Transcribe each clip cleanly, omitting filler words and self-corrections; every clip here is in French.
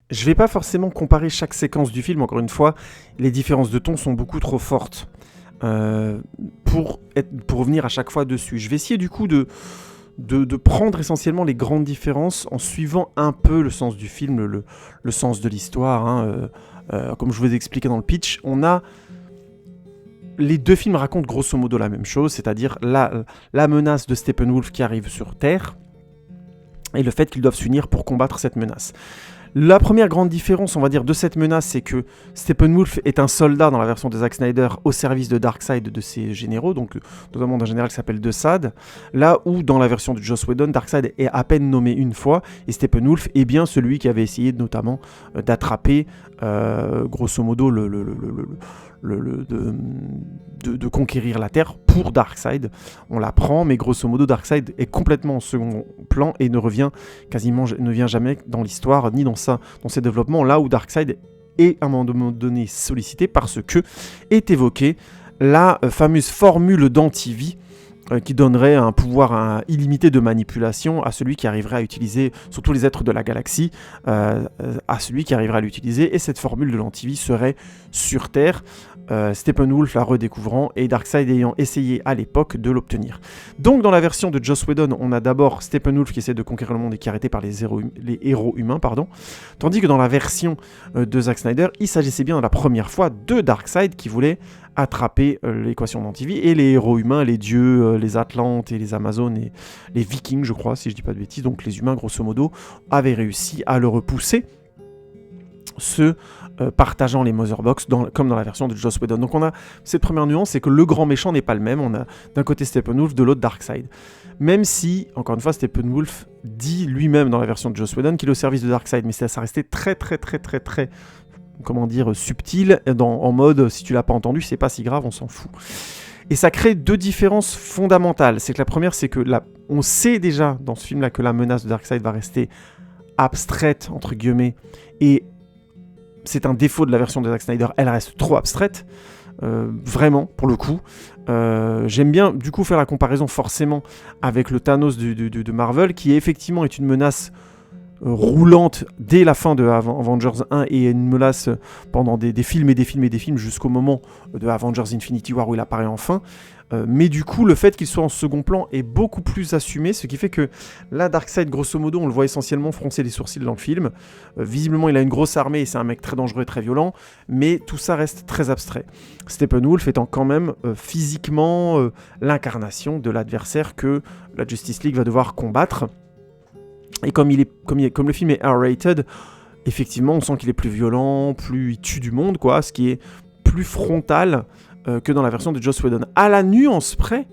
Je vais pas forcément comparer chaque séquence du film, encore une fois, les différences de ton sont beaucoup trop fortes euh, pour revenir à chaque fois dessus. Je vais essayer du coup de prendre essentiellement les grandes différences en suivant un peu le sens du film, le sens de l'histoire. Hein, comme je vous ai expliqué dans le pitch, les deux films racontent grosso modo la même chose, c'est-à-dire la menace de Steppenwolf qui arrive sur Terre et le fait qu'ils doivent s'unir pour combattre cette menace. La première grande différence, on va dire, de cette menace, c'est que Steppenwolf est un soldat dans la version de Zack Snyder au service de Darkseid de ses généraux, donc notamment d'un général qui s'appelle Desaad, là où dans la version de Joss Whedon, Darkseid est à peine nommé une fois, et Steppenwolf est bien celui qui avait essayé notamment d'attraper, grosso modo, de conquérir la Terre pour Darkseid. On l'apprend, mais grosso modo, Darkseid est complètement en second plan et ne vient jamais dans l'histoire, ni dans ses développements, là où Darkseid est à un moment donné sollicité parce que est évoquée la fameuse formule d'antivie qui donnerait un pouvoir illimité de manipulation à celui qui arriverait à utiliser, surtout les êtres de la galaxie, à celui qui arriverait à l'utiliser, et cette formule de l'antivie serait sur Terre, Steppenwolf la redécouvrant et Darkseid ayant essayé à l'époque de l'obtenir. Donc dans la version de Joss Whedon, on a d'abord Steppenwolf qui essaie de conquérir le monde et qui est arrêté par les héros humains, tandis que dans la version de Zack Snyder, il s'agissait bien la première fois de Darkseid qui voulait attraper l'équation d'antivie, et les héros humains, les dieux, les Atlantes et les Amazones et les Vikings, je crois, si je dis pas de bêtises, donc les humains grosso modo, avaient réussi à le repousser, partageant les Motherbox comme dans la version de Joss Whedon. Donc on a cette première nuance, c'est que le grand méchant n'est pas le même, on a d'un côté Steppenwolf, de l'autre Darkseid. Même si, encore une fois, Steppenwolf dit lui-même dans la version de Joss Whedon qu'il est au service de Darkseid, mais ça restait très comment dire, subtil, en mode si tu l'as pas entendu, c'est pas si grave, on s'en fout. Et ça crée deux différences fondamentales. C'est que la première, c'est que on sait déjà dans ce film-là que la menace de Darkseid va rester abstraite, entre guillemets, et c'est un défaut de la version de Zack Snyder, elle reste trop abstraite, vraiment, pour le coup. J'aime bien, du coup, faire la comparaison forcément avec le Thanos de Marvel, qui effectivement est une menace roulante dès la fin de Avengers 1 et une menace pendant des films et des films et des films jusqu'au moment de Avengers Infinity War où il apparaît enfin. Mais du coup, le fait qu'il soit en second plan est beaucoup plus assumé, ce qui fait que là, Darkseid, grosso modo, on le voit essentiellement froncer les sourcils dans le film. Visiblement, il a une grosse armée et c'est un mec très dangereux et très violent, mais tout ça reste très abstrait. Steppenwolf étant quand même physiquement l'incarnation de l'adversaire que la Justice League va devoir combattre. Et comme le film est R-rated, effectivement, on sent qu'il est plus violent, plus il tue du monde, quoi, ce qui est plus frontal que dans la version de Joss Whedon. À la nuance près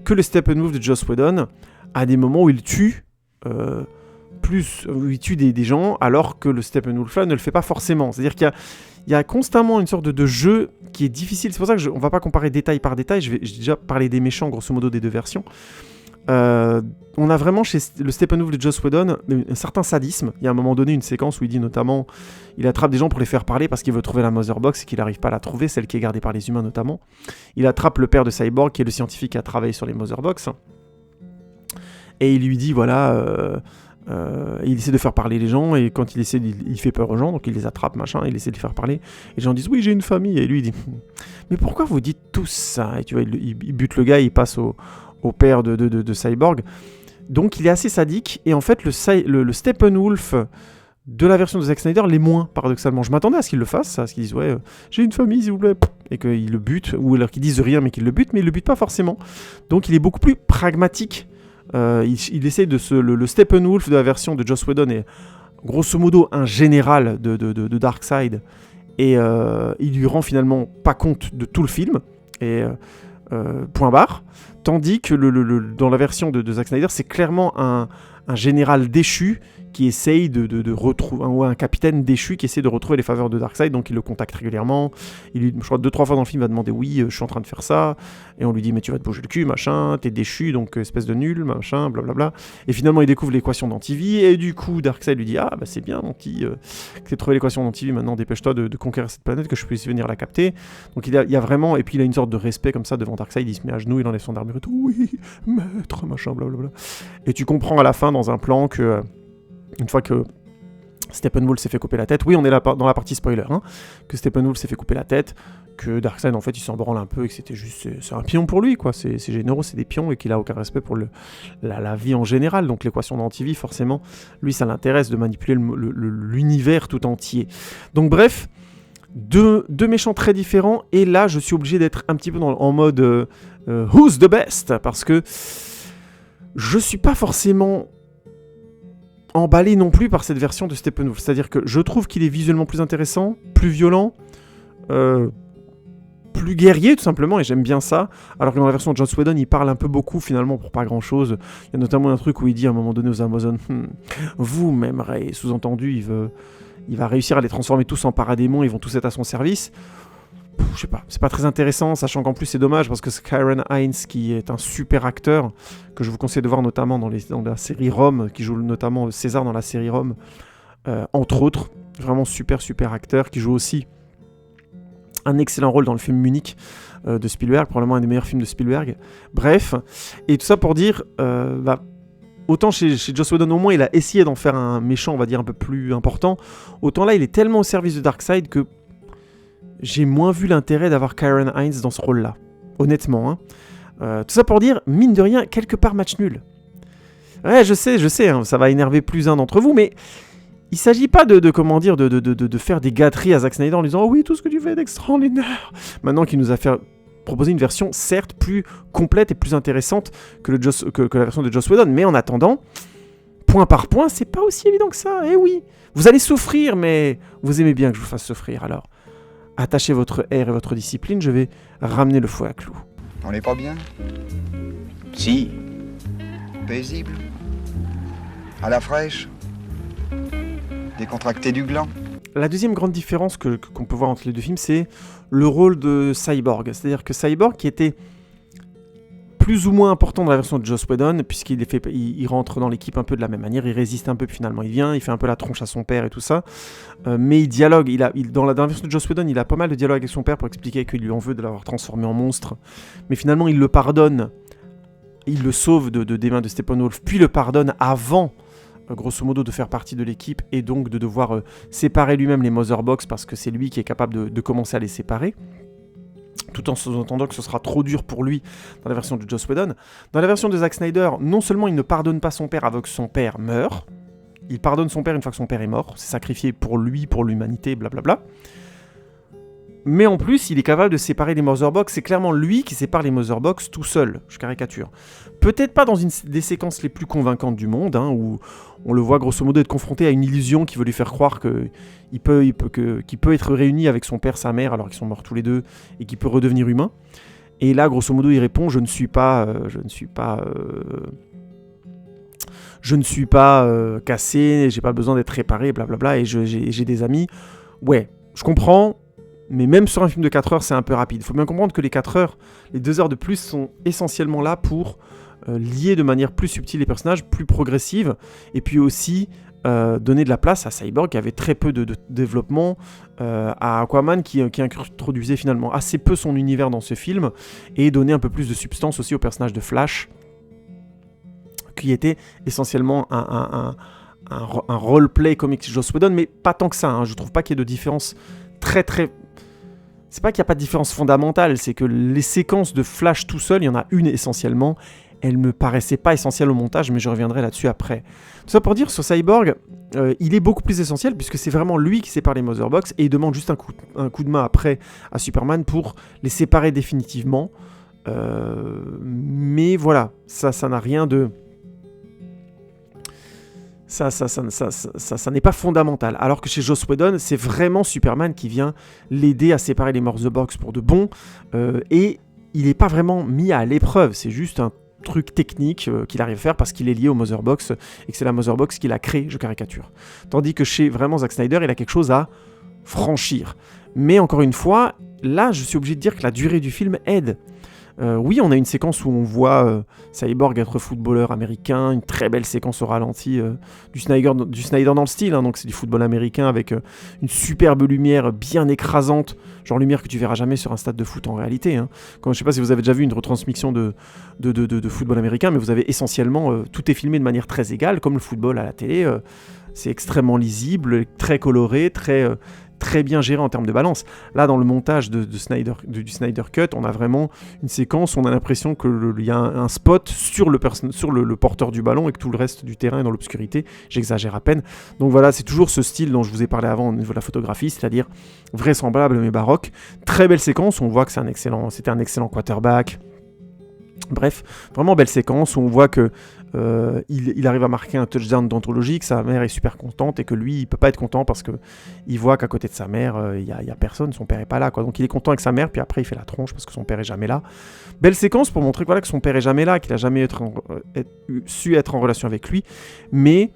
que le Steppenwolf de Joss Whedon a des moments où il tue où il tue des gens, alors que le Steppenwolf là ne le fait pas forcément. C'est-à-dire qu'il y a constamment une sorte de jeu qui est difficile. C'est pour ça qu'on ne va pas comparer détail par détail. J'ai déjà parlé des méchants, grosso modo, des deux versions. On a vraiment chez le Steppenwolf de Joss Whedon un certain sadisme. Il y a un moment donné une séquence où il dit notamment il attrape des gens pour les faire parler parce qu'il veut trouver la Motherbox et qu'il n'arrive pas à la trouver, celle qui est gardée par les humains notamment. Il attrape le père de Cyborg qui est le scientifique qui a travaillé sur les Motherbox et il lui dit voilà il essaie de faire parler les gens et quand il fait peur aux gens, donc il les attrape machin, il essaie de les faire parler et les gens disent oui j'ai une famille et lui il dit mais pourquoi vous dites tout ça, et tu vois il bute le gars, il passe au père de Cyborg. Donc il est assez sadique, et en fait le Steppenwolf de la version de Zack Snyder l'est moins, paradoxalement. Je m'attendais à ce qu'il le fasse, à ce qu'ils disent ouais j'ai une famille s'il vous plaît, et qu'il le bute, ou alors qu'ils disent rien mais qu'il le bute, mais il le bute pas forcément. Donc il est beaucoup plus pragmatique. Il essaie le Steppenwolf de la version de Joss Whedon est grosso modo un général de Darkseid, et il lui rend finalement pas compte de tout le film, et point barre. Tandis que dans la version de Zack Snyder, c'est clairement un général déchu qui essaye de retrouver, ou un capitaine déchu qui essaie de retrouver les faveurs de Darkseid, donc il le contacte régulièrement. Je crois 2-3 fois dans le film, il va demander oui, je suis en train de faire ça, et on lui dit mais tu vas te bouger le cul, machin, t'es déchu, donc espèce de nul, machin, blablabla. Et finalement, il découvre l'équation d'antivie, et du coup, Darkseid lui dit ah bah c'est bien, que t'aies trouvé l'équation d'antivie, maintenant dépêche-toi de conquérir cette planète, que je puisse venir la capter. Donc il y a vraiment, et puis il a une sorte de respect comme ça devant Darkseid, il se met à genoux, il enlève son armure et tout, oui, maître, machin, blablabla. Et tu comprends à la fin dans un plan que une fois que Steppenwolf s'est fait couper la tête. Oui, on est là dans la partie spoiler, hein, que Steppenwolf s'est fait couper la tête, que Darkseid, en fait, il s'en branle un peu et que c'était juste... C'est un pion pour lui, quoi. Ces généraux, c'est des pions et qu'il a aucun respect pour la vie en général. Donc l'équation d'antivie, forcément, lui, ça l'intéresse de manipuler l'univers tout entier. Donc bref, deux méchants très différents. Et là, je suis obligé d'être un petit peu en mode Who's the best? Parce que je suis pas forcément emballé non plus par cette version de Steppenwolf. C'est-à-dire que je trouve qu'il est visuellement plus intéressant, plus violent, plus guerrier tout simplement, et j'aime bien ça. Alors que dans la version de Joss Whedon, il parle un peu beaucoup finalement pour pas grand-chose. Il y a notamment un truc où il dit à un moment donné aux Amazones vous m'aimerez. Sous-entendu, il va réussir à les transformer tous en paradémons, ils vont tous être à son service. Je sais pas, c'est pas très intéressant, sachant qu'en plus c'est dommage parce que c'est Ciarán Hinds qui est un super acteur que je vous conseille de voir notamment dans la série Rome, qui joue notamment César dans la série Rome, entre autres. Vraiment super acteur qui joue aussi un excellent rôle dans le film Munich de Spielberg, probablement un des meilleurs films de Spielberg. Bref, et tout ça pour dire, autant chez Joss Whedon au moins il a essayé d'en faire un méchant, on va dire un peu plus important, autant là il est tellement au service de Darkseid que j'ai moins vu l'intérêt d'avoir Ciarán Hinds dans ce rôle-là, honnêtement. Tout ça pour dire, mine de rien, quelque part match nul. Ouais, je sais, hein, ça va énerver plus un d'entre vous, mais il s'agit pas de faire des gâteries à Zack Snyder en lui disant « Oh oui, tout ce que tu fais est extraordinaire !» Maintenant qu'il nous a proposé une version, certes, plus complète et plus intéressante que la version de Joss Whedon, mais en attendant, point par point, c'est pas aussi évident que ça. Eh oui, vous allez souffrir, mais vous aimez bien que je vous fasse souffrir, alors attachez votre air et votre discipline, je vais ramener le fouet à clous. On n'est pas bien? Si. Paisible? À la fraîche? Décontracté du gland? La deuxième grande différence qu'on peut voir entre les deux films, c'est le rôle de Cyborg. C'est-à-dire que Cyborg, qui était plus ou moins important dans la version de Joss Whedon, puisqu'il rentre dans l'équipe un peu de la même manière, il résiste un peu, puis finalement il vient, il fait un peu la tronche à son père et tout ça, mais il dialogue, dans la version de Joss Whedon, il a pas mal de dialogue avec son père pour expliquer qu'il lui en veut de l'avoir transformé en monstre, mais finalement il le pardonne, il le sauve des mains de Steppenwolf, puis le pardonne avant, grosso modo, de faire partie de l'équipe, et donc de devoir séparer lui-même les Mother Box, parce que c'est lui qui est capable de commencer à les séparer, tout en sous-entendant que ce sera trop dur pour lui dans la version de Joss Whedon. Dans la version de Zack Snyder, non seulement il ne pardonne pas son père avant que son père meure, il pardonne son père une fois que son père est mort, c'est sacrifié pour lui, pour l'humanité, blablabla, mais en plus il est capable de séparer les Mother Box, c'est clairement lui qui sépare les Mother Box tout seul, je caricature. Peut-être pas dans une des séquences les plus convaincantes du monde, hein, où on le voit grosso modo être confronté à une illusion qui veut lui faire croire qu'il peut être réuni avec son père, sa mère, alors qu'ils sont morts tous les deux, et qu'il peut redevenir humain. Et là, grosso modo, il répond « Je ne suis pas cassé, j'ai pas besoin d'être réparé, blablabla, et j'ai des amis. » Ouais, je comprends, mais même sur un film de 4 heures, c'est un peu rapide. Il faut bien comprendre que les 4 heures, les 2 heures de plus sont essentiellement là pour lier de manière plus subtile les personnages, plus progressive, et puis aussi donner de la place à Cyborg qui avait très peu de développement, à Aquaman qui introduisait finalement assez peu son univers dans ce film, et donner un peu plus de substance aussi au personnage de Flash, qui était essentiellement un roleplay comics Joss Whedon, mais pas tant que ça, hein. Je trouve pas qu'il y ait de différence très... C'est pas qu'il n'y a pas de différence fondamentale, c'est que les séquences de Flash tout seul, il y en a une essentiellement, elle me paraissait pas essentielle au montage, mais je reviendrai là-dessus après. Tout ça pour dire, sur Cyborg, il est beaucoup plus essentiel, puisque c'est vraiment lui qui sépare les Mother Box, et il demande juste un coup de main après à Superman pour les séparer définitivement. Mais voilà, ça n'a rien de... Ça n'est pas fondamental. Alors que chez Joss Whedon, c'est vraiment Superman qui vient l'aider à séparer les Mother Box pour de bon, et il n'est pas vraiment mis à l'épreuve, c'est juste un truc technique qu'il arrive à faire parce qu'il est lié au Mother Box et que c'est la Mother Box qu'il a créé, je caricature. Tandis que chez vraiment Zack Snyder, il a quelque chose à franchir. Mais encore une fois, là, je suis obligé de dire que la durée du film aide. Oui, on a une séquence où on voit Cyborg être footballeur américain, une très belle séquence au ralenti du Snyder dans le style, hein, donc c'est du football américain avec une superbe lumière bien écrasante, genre lumière que tu verras jamais sur un stade de foot en réalité. Hein. Je ne sais pas si vous avez déjà vu une retransmission de football américain, mais vous avez essentiellement, tout est filmé de manière très égale, comme le football à la télé, c'est extrêmement lisible, très coloré, très bien géré en termes de balance. Là, dans le montage du Snyder Cut, on a vraiment une séquence où on a l'impression qu'il y a un spot sur le porteur du ballon et que tout le reste du terrain est dans l'obscurité. J'exagère à peine. Donc voilà, c'est toujours ce style dont je vous ai parlé avant au niveau de la photographie, c'est-à-dire vraisemblable mais baroque. Très belle séquence, on voit que c'était un excellent quarterback. Bref, vraiment belle séquence où on voit que il arrive à marquer un touchdown d'anthologie, que sa mère est super contente et que lui il peut pas être content parce que il voit qu'à côté de sa mère il y a personne, son père est pas là quoi. Donc il est content avec sa mère, puis après il fait la tronche parce que son père est jamais là. Belle séquence pour montrer que son père est jamais là, qu'il a jamais su être en relation avec lui, mais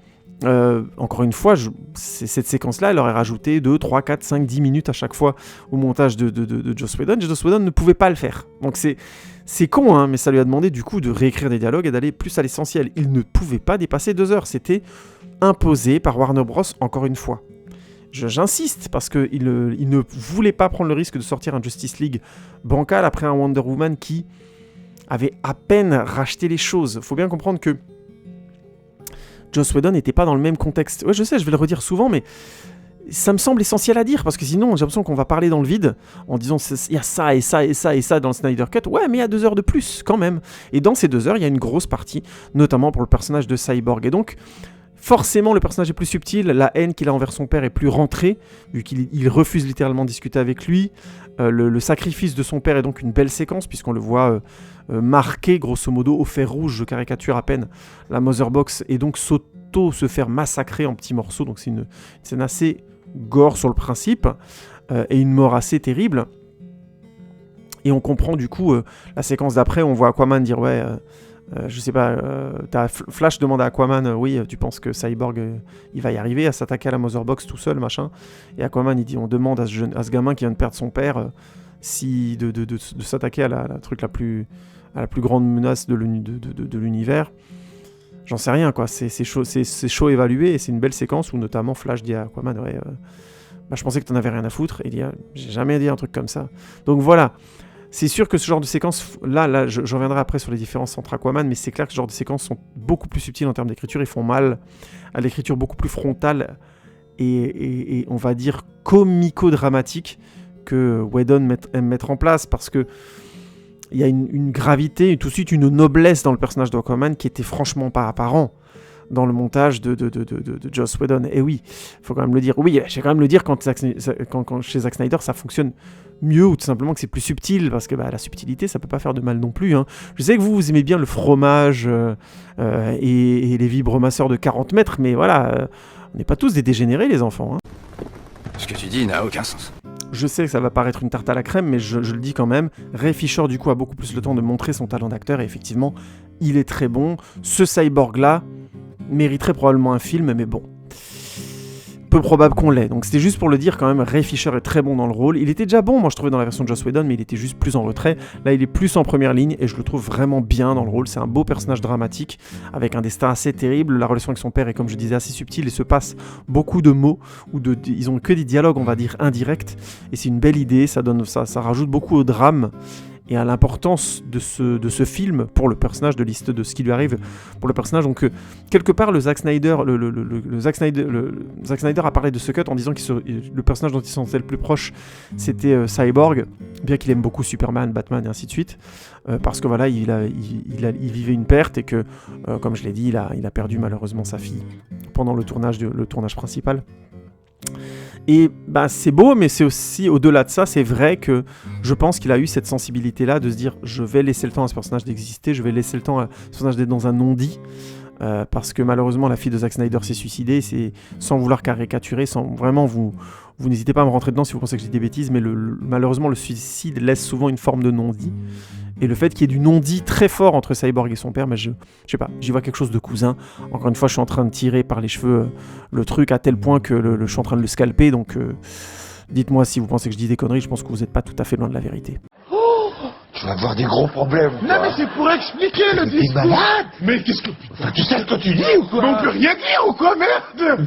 encore une fois, cette séquence-là, elle aurait rajouté 2, 3, 4, 5, 10 minutes à chaque fois au montage de Joss Whedon. Joss Whedon ne pouvait pas le faire. Donc c'est con, hein, mais ça lui a demandé du coup de réécrire des dialogues et d'aller plus à l'essentiel. Il ne pouvait pas dépasser 2 heures. C'était imposé par Warner Bros. Encore une fois. J'insiste, parce qu'il ne voulait pas prendre le risque de sortir un Justice League bancal après un Wonder Woman qui avait à peine racheté les choses. Il faut bien comprendre que Joss Whedon n'était pas dans le même contexte. Ouais, je sais, je vais le redire souvent, mais ça me semble essentiel à dire, parce que sinon, j'ai l'impression qu'on va parler dans le vide, en disant il y a ça et ça et ça et ça dans le Snyder Cut. Ouais, mais il y a 2 heures de plus, quand même. Et dans ces 2 heures, il y a une grosse partie, notamment pour le personnage de Cyborg. Et donc, forcément, le personnage est plus subtil, la haine qu'il a envers son père est plus rentrée, vu qu'il refuse littéralement de discuter avec lui. Le sacrifice de son père est donc une belle séquence, puisqu'on le voit marqué, grosso modo, au fer rouge, je caricature à peine la Mother Box, et donc se faire massacrer en petits morceaux. Donc c'est une scène assez gore sur le principe, et une mort assez terrible. Et on comprend du coup, la séquence d'après, on voit Aquaman dire ouais... je sais pas, Flash demande à Aquaman, oui, tu penses que Cyborg, il va y arriver à s'attaquer à la Mother Box tout seul, machin. Et Aquaman, il dit, on demande à ce gamin qui vient de perdre son père, de s'attaquer à la plus grande menace de l'univers. J'en sais rien, quoi. C'est chaud évalué, et c'est une belle séquence où notamment Flash dit à Aquaman, ouais, je pensais que t'en avais rien à foutre. Et il dit, j'ai jamais dit un truc comme ça. Donc voilà. C'est sûr que ce genre de séquences, là je reviendrai après sur les différences entre Aquaman, mais c'est clair que ce genre de séquences sont beaucoup plus subtiles en termes d'écriture, ils font mal à l'écriture beaucoup plus frontale et on va dire comico-dramatique que Whedon aime mettre en place, parce que il y a une gravité et tout de suite une noblesse dans le personnage d'Aquaman qui était franchement pas apparent dans le montage de Joss Whedon. Et oui, il faut quand même le dire. Oui, je vais quand même le dire quand chez Zack Snyder ça fonctionne mieux, ou tout simplement que c'est plus subtil, parce que la subtilité ça peut pas faire de mal non plus. Hein. Je sais que vous aimez bien le fromage et les vibromasseurs de 40 mètres, mais voilà, on n'est pas tous des dégénérés les enfants. Hein. Ce que tu dis n'a aucun sens. Je sais que ça va paraître une tarte à la crème, mais je le dis quand même. Ray Fisher, du coup, a beaucoup plus le temps de montrer son talent d'acteur, et effectivement, il est très bon. Ce Cyborg-là mériterait probablement un film, mais bon. Peu probable qu'on l'ait. Donc c'était juste pour le dire quand même, Ray Fisher est très bon dans le rôle. Il était déjà bon, moi je trouvais, dans la version de Joss Whedon, mais il était juste plus en retrait. Là il est plus en première ligne et je le trouve vraiment bien dans le rôle. C'est un beau personnage dramatique, avec un destin assez terrible. La relation avec son père est, comme je disais, assez subtile et se passe beaucoup de mots, ils ont que des dialogues, on va dire, indirects. Et c'est une belle idée, ça rajoute beaucoup au drame et à l'importance de ce film pour le personnage, de ce qui lui arrive pour le personnage. Donc quelque part, Zack Snyder a parlé de ce cut en disant que le personnage dont il se sentait le plus proche, c'était Cyborg, bien qu'il aime beaucoup Superman, Batman et ainsi de suite, parce que voilà, il vivait une perte et que, comme je l'ai dit, il a perdu malheureusement sa fille pendant le tournage principal. Et c'est beau, mais c'est aussi, au-delà de ça, c'est vrai que je pense qu'il a eu cette sensibilité-là de se dire, je vais laisser le temps à ce personnage d'exister, je vais laisser le temps à ce personnage d'être dans un non-dit, parce que malheureusement la fille de Zack Snyder s'est suicidée, c'est sans vouloir caricaturer, vraiment vous n'hésitez pas à me rentrer dedans si vous pensez que je dis des bêtises, mais malheureusement le suicide laisse souvent une forme de non-dit. Et le fait qu'il y ait du non-dit très fort entre Cyborg et son père, je sais pas, j'y vois quelque chose de cousin. Encore une fois, je suis en train de tirer par les cheveux le truc à tel point que je suis en train de le scalper, donc dites-moi si vous pensez que je dis des conneries, je pense que vous n'êtes pas tout à fait loin de la vérité. Oh, Tu vas avoir des gros problèmes. Non mais c'est pour expliquer le T'es discours. malade. Mais qu'est-ce que... Enfin, tu sais ce que tu dis ou quoi? Mais on peut rien dire ou quoi, merde?